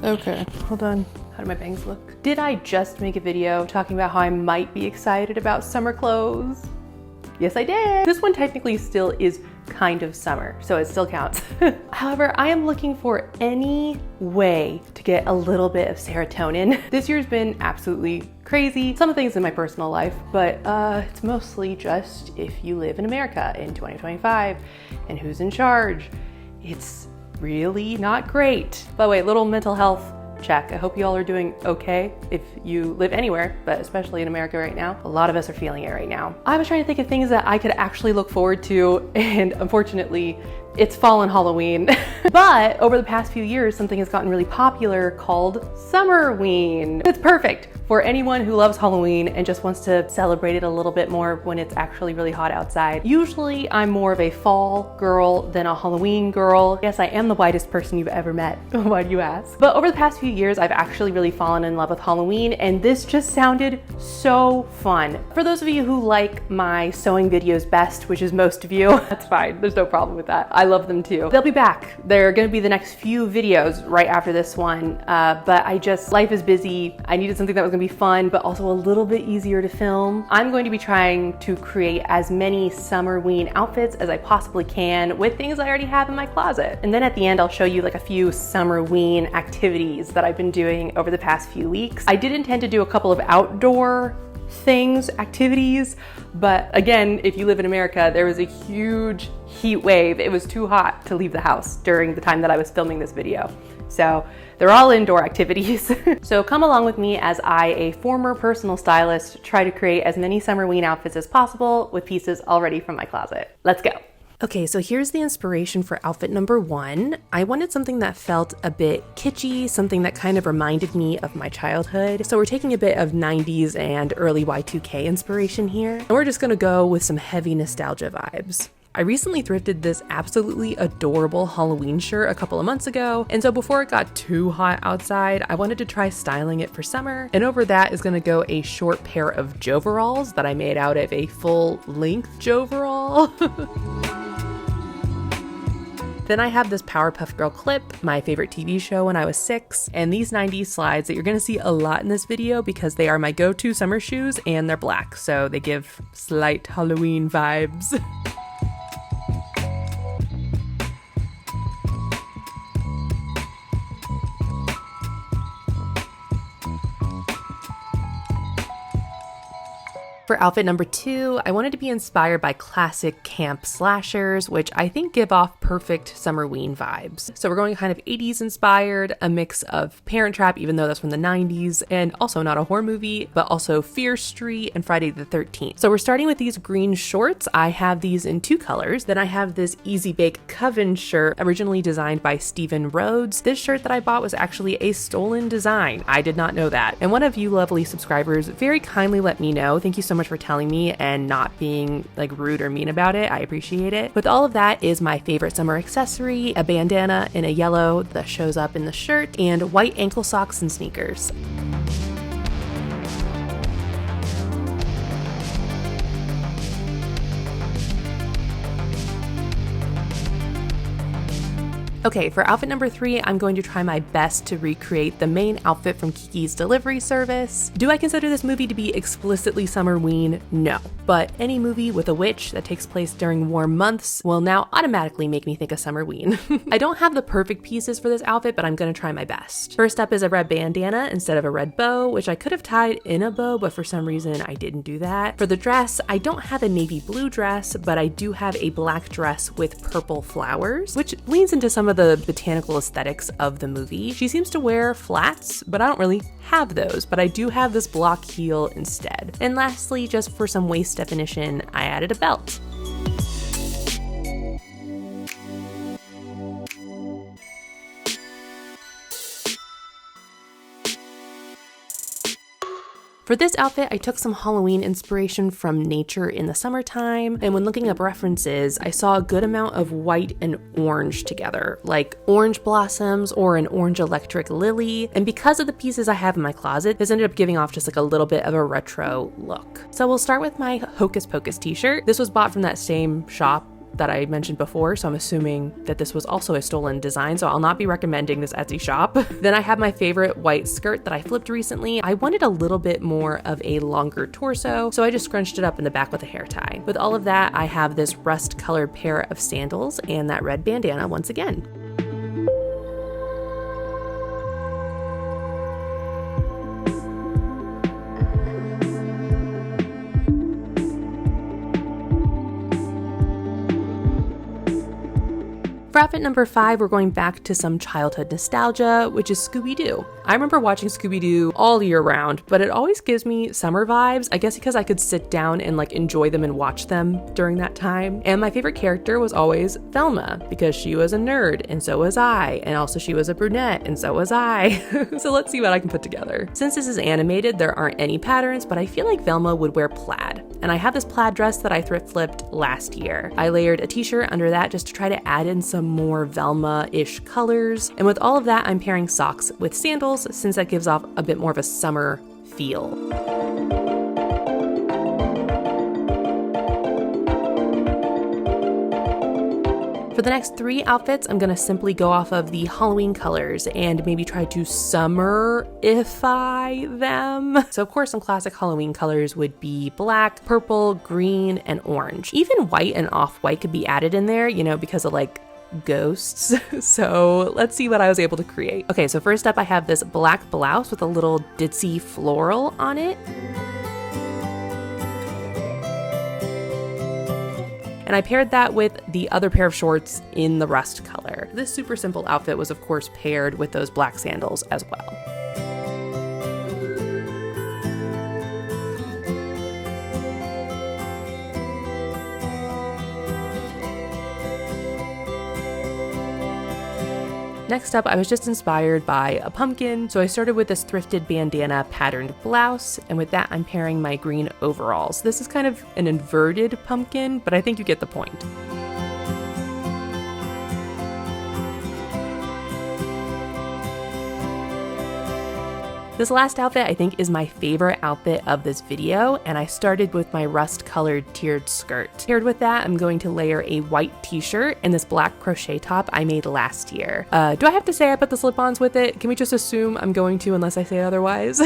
Okay, hold on. How do my bangs look? Did I just make a video talking about how I might be excited about summer clothes? Yes, I did. This one technically still is kind of summer, so it still counts. However, I am looking for any way to get a little bit of serotonin. This year's been absolutely crazy. Some things in my personal life, but it's mostly just if you live in America in 2025 and who's in charge. It's really not great. By the way, little mental health check. I hope you all are doing okay if you live anywhere, but especially in America right now. A lot of us are feeling it right now. I was trying to think of things that I could actually look forward to, and unfortunately, it's fall and Halloween. But over the past few years, something has gotten really popular called Summerween. It's perfect for anyone who loves Halloween and just wants to celebrate it a little bit more when it's actually really hot outside. Usually I'm more of a fall girl than a Halloween girl. Yes, I am the whitest person you've ever met. Why do you ask? But over the past few years, I've actually really fallen in love with Halloween, and this just sounded so fun. For those of you who like my sewing videos best, which is most of you, that's fine. There's no problem with that. I love them too. They'll be back. They're gonna be the next few videos right after this one. But life is busy. I needed something that was gonna be fun, but also a little bit easier to film. I'm going to be trying to create as many Summerween outfits as I possibly can with things I already have in my closet. And then at the end, I'll show you like a few Summerween activities that I've been doing over the past few weeks. I did intend to do a couple of outdoor activities, but again, if you live in America, there was a huge heat wave. It was too hot to leave the house during the time that I was filming this video. So they're all indoor activities. So come along with me as I, a former personal stylist, try to create as many Summerween outfits as possible with pieces already from my closet. Let's go. Okay, so here's the inspiration for outfit number 1. I wanted something that felt a bit kitschy, something that kind of reminded me of my childhood. So we're taking a bit of 90s and early Y2K inspiration here, and we're just gonna go with some heavy nostalgia vibes. I recently thrifted this absolutely adorable Halloween shirt a couple of months ago, and so before it got too hot outside, I wanted to try styling it for summer, and over that is gonna go a short pair of joveralls that I made out of a full-length joverall. Then I have this Powerpuff Girl clip, my favorite TV show when I was 6, and these 90s slides that you're gonna see a lot in this video because they are my go-to summer shoes and they're black, so they give slight Halloween vibes. For outfit number 2, I wanted to be inspired by classic camp slashers, which I think give off perfect Summerween vibes. So we're going kind of 80s inspired, a mix of Parent Trap, even though that's from the 90s, and also not a horror movie, but also Fear Street and Friday the 13th. So we're starting with these green shorts. I have these in 2 colors. Then I have this Easy Bake Coven shirt, originally designed by Stephen Rhodes. This shirt that I bought was actually a stolen design. I did not know that. And one of you lovely subscribers very kindly let me know. Thank you so much for telling me and not being like rude or mean about it. I appreciate it. With all of that is my favorite summer accessory, a bandana in a yellow that shows up in the shirt, and white ankle socks and sneakers. Okay, for outfit number 3, I'm going to try my best to recreate the main outfit from Kiki's Delivery Service. Do I consider this movie to be explicitly Summerween? No. But any movie with a witch that takes place during warm months will now automatically make me think of Summerween. I don't have the perfect pieces for this outfit, but I'm gonna try my best. First up is a red bandana instead of a red bow, which I could have tied in a bow, but for some reason I didn't do that. For the dress, I don't have a navy blue dress, but I do have a black dress with purple flowers, which leans into some of the botanical aesthetics of the movie. She seems to wear flats, but I don't really have those, but I do have this block heel instead. And lastly, just for some waist definition, I added a belt. For this outfit, I took some Halloween inspiration from nature in the summertime, and when looking up references, I saw a good amount of white and orange together, like orange blossoms or an orange electric lily, and because of the pieces I have in my closet, this ended up giving off just like a little bit of a retro look. So we'll start with my Hocus Pocus t-shirt. This was bought from that same shop that I mentioned before, so I'm assuming that this was also a stolen design, so I'll not be recommending this Etsy shop. Then I have my favorite white skirt that I flipped recently. I wanted a little bit more of a longer torso, so I just scrunched it up in the back with a hair tie. With all of that, I have this rust-colored pair of sandals and that red bandana once again. For outfit number 5, we're going back to some childhood nostalgia, which is Scooby-Doo. I remember watching Scooby-Doo all year round, but it always gives me summer vibes, I guess because I could sit down and enjoy them and watch them during that time. And my favorite character was always Velma, because she was a nerd, and so was I, and also she was a brunette, and so was I. So let's see what I can put together. Since this is animated, there aren't any patterns, but I feel like Velma would wear plaid. And I have this plaid dress that I thrift flipped last year. I layered a t-shirt under that just to try to add in some more Velma-ish colors. And with all of that, I'm pairing socks with sandals since that gives off a bit more of a summer feel. For the next 3 outfits, I'm gonna simply go off of the Halloween colors and maybe try to summerify them. So of course, some classic Halloween colors would be black, purple, green, and orange. Even white and off-white could be added in there, because of ghosts. So let's see what I was able to create. Okay, so first up I have this black blouse with a little ditzy floral on it. And I paired that with the other pair of shorts in the rust color. This super simple outfit was of course paired with those black sandals as well. Next up, I was just inspired by a pumpkin, so I started with this thrifted bandana patterned blouse, and with that I'm pairing my green overalls. This is kind of an inverted pumpkin, but I think you get the point. This last outfit I think is my favorite outfit of this video, and I started with my rust colored tiered skirt. Paired with that, I'm going to layer a white t-shirt and this black crochet top I made last year. Do I have to say I put the slip-ons with it? Can we just assume I'm going to unless I say otherwise?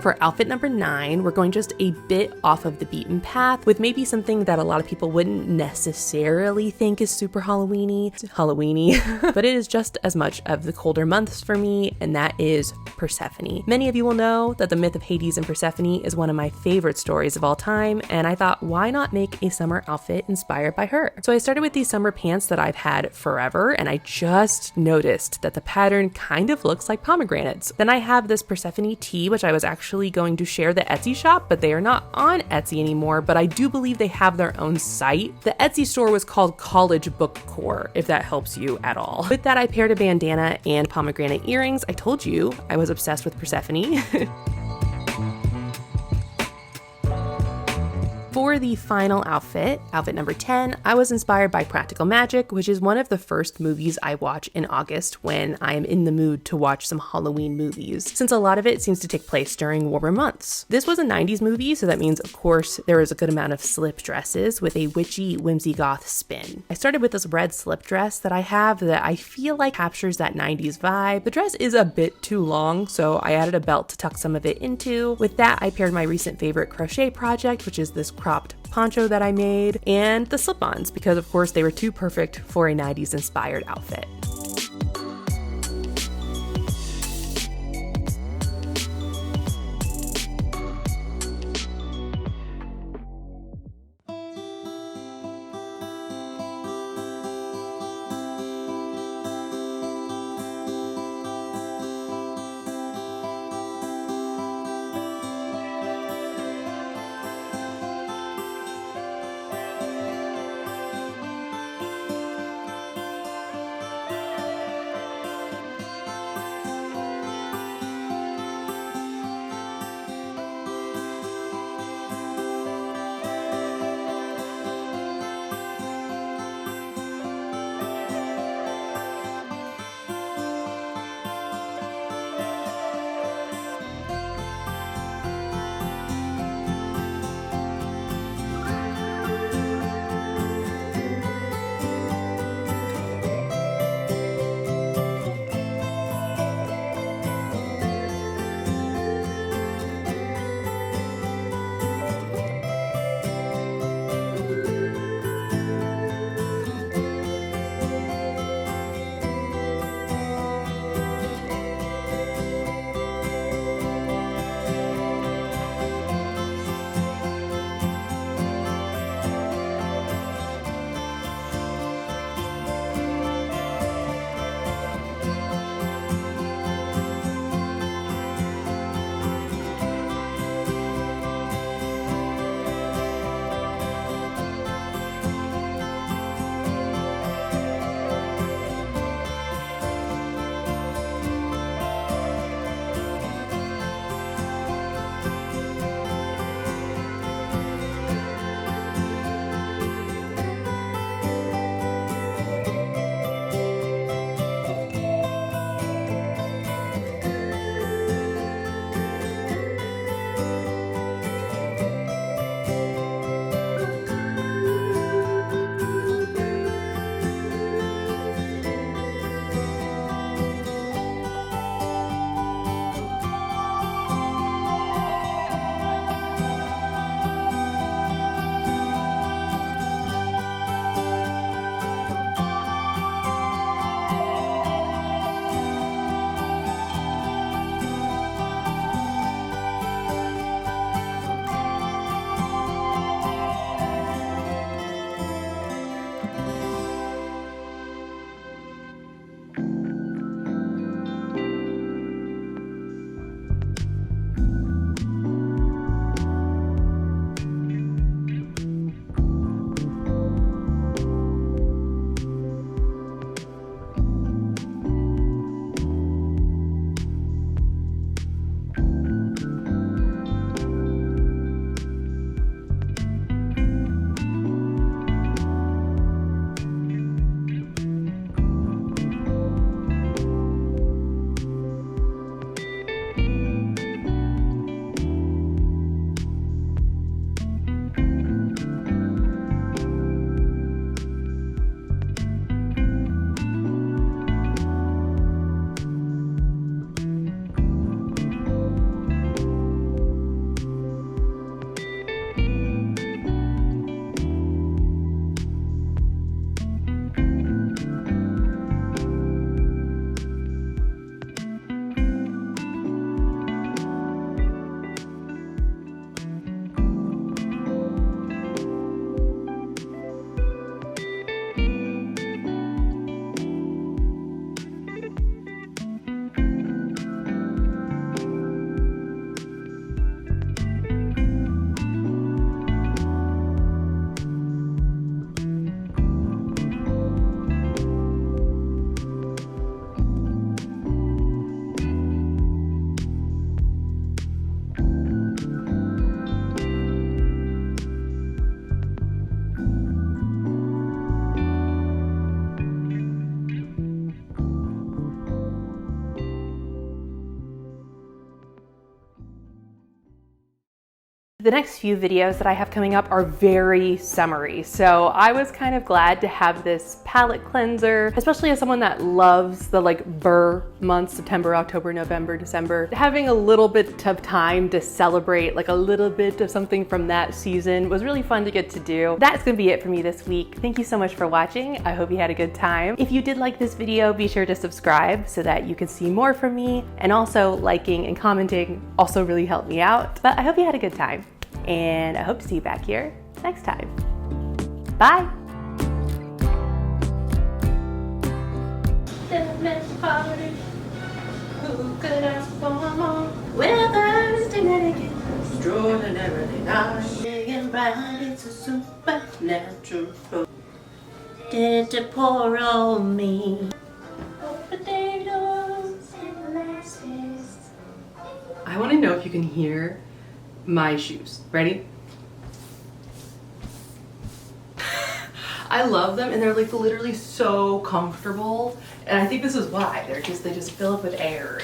For outfit number 9, we're going just a bit off of the beaten path with maybe something that a lot of people wouldn't necessarily think is super Halloween-y, but it is just as much of the colder months for me, and that is Persephone. Many of you will know that the myth of Hades and Persephone is one of my favorite stories of all time, and I thought, why not make a summer outfit inspired by her? So I started with these summer pants that I've had forever, and I just noticed that the pattern kind of looks like pomegranates. Then I have this Persephone tee, which I was actually going to share the Etsy shop, but they are not on Etsy anymore, but I do believe they have their own site. The Etsy store was called College Book Core, if that helps you at all. With that, I paired a bandana and pomegranate earrings. I told you I was obsessed with Persephone. For the final outfit, outfit number 10, I was inspired by Practical Magic, which is one of the first movies I watch in August when I am in the mood to watch some Halloween movies, since a lot of it seems to take place during warmer months. This was a 90s movie, so that means, of course, there was a good amount of slip dresses with a witchy, whimsy goth spin. I started with this red slip dress that I have that I feel like captures that 90s vibe. The dress is a bit too long, so I added a belt to tuck some of it into. With that, I paired my recent favorite crochet project, which is this cropped poncho that I made, and the slip-ons, because of course they were too perfect for a 90s inspired outfit. The next few videos that I have coming up are very summery, so I was kind of glad to have this palette cleanser, especially as someone that loves the like burr months, September, October, November, December. Having a little bit of time to celebrate like a little bit of something from that season was really fun to get to do. That's gonna be it for me this week. Thank you so much for watching. I hope you had a good time. If you did like this video, be sure to subscribe so that you can see more from me, and also liking and commenting also really helped me out. But I hope you had a good time, and I hope to see you back here next time. Bye. Extraordinarily nice and bright, it's a supernatural. Did it pour on me? Potatoes and molasses. I want to know if you can hear my shoes. Ready? I love them, and they're like literally so comfortable, and I think this is why. They just fill up with air.